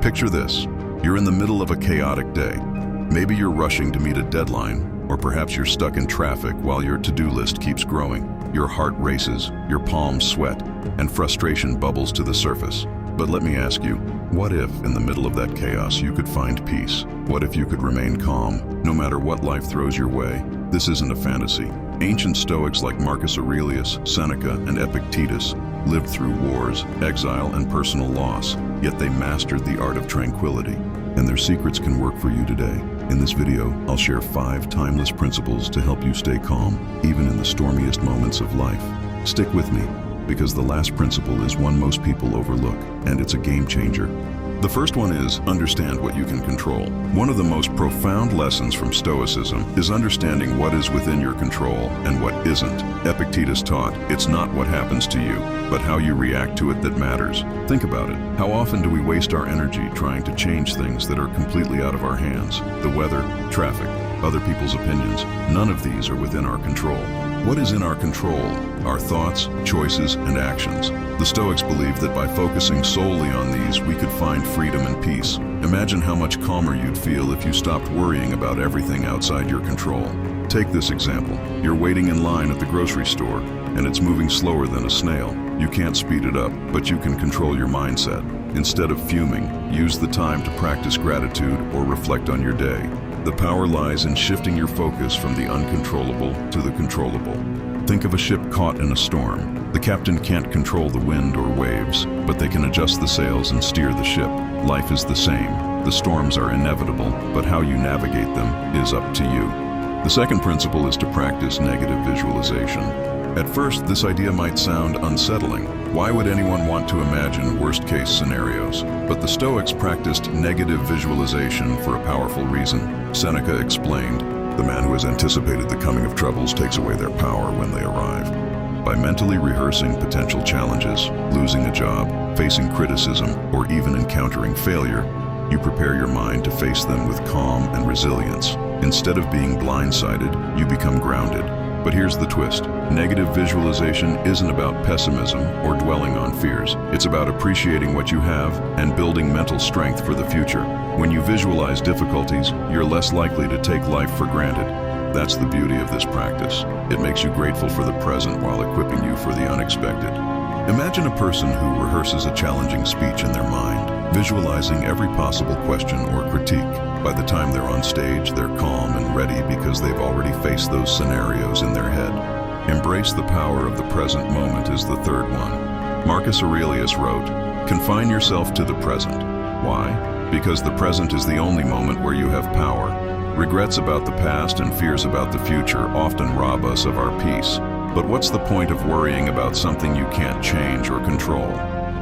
Picture this. You're in the middle of a chaotic day. Maybe you're rushing to meet a deadline, or perhaps you're stuck in traffic while your to-do list keeps growing. Your heart races, your palms sweat, and frustration bubbles to the surface. But let me ask you, what if, in the middle of that chaos, you could find peace? What if you could remain calm, no matter what life throws your way? This isn't a fantasy. Ancient Stoics like Marcus Aurelius, Seneca, and Epictetus lived through wars, exile, and personal loss, yet they mastered the art of tranquility. And their secrets can work for you today. In this video, I'll share 5 timeless principles to help you stay calm, even in the stormiest moments of life. Stick with me, because the last principle is one most people overlook, and it's a game changer. The first one is, understand what you can control. One of the most profound lessons from Stoicism is understanding what is within your control and what isn't. Epictetus taught, it's not what happens to you, but how you react to it that matters. Think about it. How often do we waste our energy trying to change things that are completely out of our hands? The weather, traffic, other people's opinions. None of these are within our control. What is in our control? Our thoughts, choices, and actions. The Stoics believed that by focusing solely on these, we could find freedom and peace. Imagine how much calmer you'd feel if you stopped worrying about everything outside your control. Take this example. You're waiting in line at the grocery store, and it's moving slower than a snail. You can't speed it up, but you can control your mindset. Instead of fuming, use the time to practice gratitude or reflect on your day. The power lies in shifting your focus from the uncontrollable to the controllable. Think of a ship caught in a storm. The captain can't control the wind or waves, but they can adjust the sails and steer the ship. Life is the same. The storms are inevitable, but how you navigate them is up to you. The second principle is to practice negative visualization. At first, this idea might sound unsettling. Why would anyone want to imagine worst-case scenarios? But the Stoics practiced negative visualization for a powerful reason. Seneca explained, the man who has anticipated the coming of troubles takes away their power when they arrive. By mentally rehearsing potential challenges, losing a job, facing criticism, or even encountering failure, you prepare your mind to face them with calm and resilience. Instead of being blindsided, you become grounded. But here's the twist. Negative visualization isn't about pessimism or dwelling on fears. It's about appreciating what you have and building mental strength for the future. When you visualize difficulties, you're less likely to take life for granted. That's the beauty of this practice. It makes you grateful for the present while equipping you for the unexpected. Imagine a person who rehearses a challenging speech in their mind, visualizing every possible question or critique. By the time they're on stage, they're calm and ready because they've already faced those scenarios in their head. Embrace the power of the present moment is the third one. Marcus Aurelius wrote, confine yourself to the present. Why? Because the present is the only moment where you have power. Regrets about the past and fears about the future often rob us of our peace. But what's the point of worrying about something you can't change or control?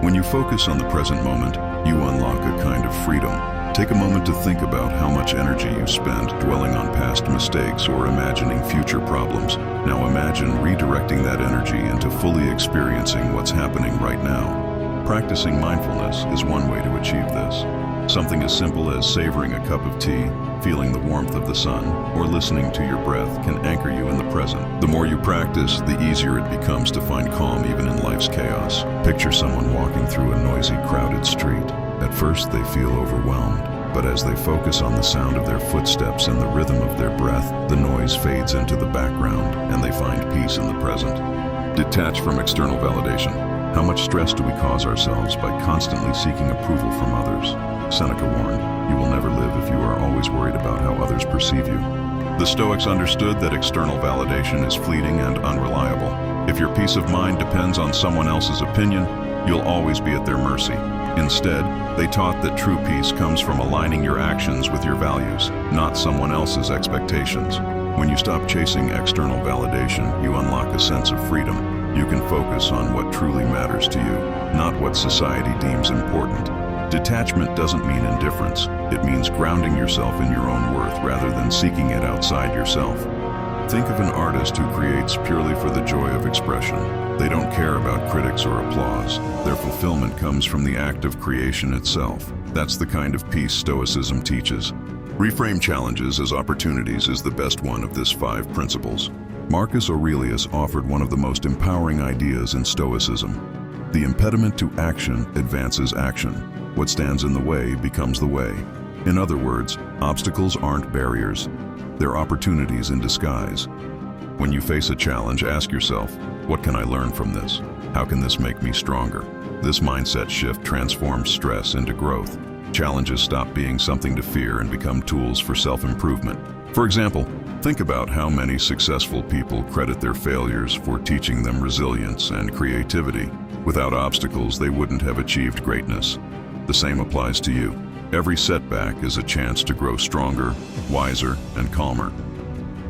When you focus on the present moment, you unlock a kind of freedom. Take a moment to think about how much energy you spend dwelling on past mistakes or imagining future problems. Now imagine redirecting that energy into fully experiencing what's happening right now. Practicing mindfulness is one way to achieve this. Something as simple as savoring a cup of tea, feeling the warmth of the sun, or listening to your breath can anchor you in the present. The more you practice, the easier it becomes to find calm even in life's chaos. Picture someone walking through a noisy, crowded street. At first, they feel overwhelmed, but as they focus on the sound of their footsteps and the rhythm of their breath, the noise fades into the background, and they find peace in the present. Detach from external validation. How much stress do we cause ourselves by constantly seeking approval from others? Seneca warned, you will never live if you are always worried about how others perceive you. The Stoics understood that external validation is fleeting and unreliable. If your peace of mind depends on someone else's opinion, you'll always be at their mercy. Instead, they taught that true peace comes from aligning your actions with your values, not someone else's expectations. When you stop chasing external validation, you unlock a sense of freedom. You can focus on what truly matters to you, not what society deems important. Detachment doesn't mean indifference. It means grounding yourself in your own worth rather than seeking it outside yourself. Think of an artist who creates purely for the joy of expression. They don't care about critics or applause. Their fulfillment comes from the act of creation itself. That's the kind of peace Stoicism teaches. Reframe challenges as opportunities is the best one of this 5 principles. Marcus Aurelius offered one of the most empowering ideas in Stoicism. The impediment to action advances action. What stands in the way becomes the way. In other words, obstacles aren't barriers. They're opportunities in disguise. When you face a challenge, ask yourself, what can I learn from this? How can this make me stronger? This mindset shift transforms stress into growth. Challenges stop being something to fear and become tools for self-improvement. For example, think about how many successful people credit their failures for teaching them resilience and creativity. Without obstacles, they wouldn't have achieved greatness. The same applies to you. Every setback is a chance to grow stronger, wiser, and calmer.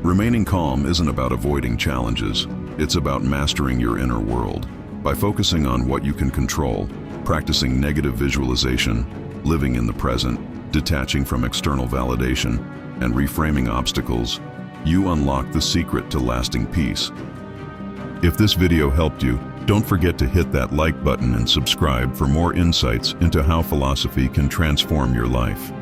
Remaining calm isn't about avoiding challenges. It's about mastering your inner world. By focusing on what you can control, practicing negative visualization, living in the present, detaching from external validation, and reframing obstacles, you unlock the secret to lasting peace. If this video helped you, don't forget to hit that like button and subscribe for more insights into how philosophy can transform your life.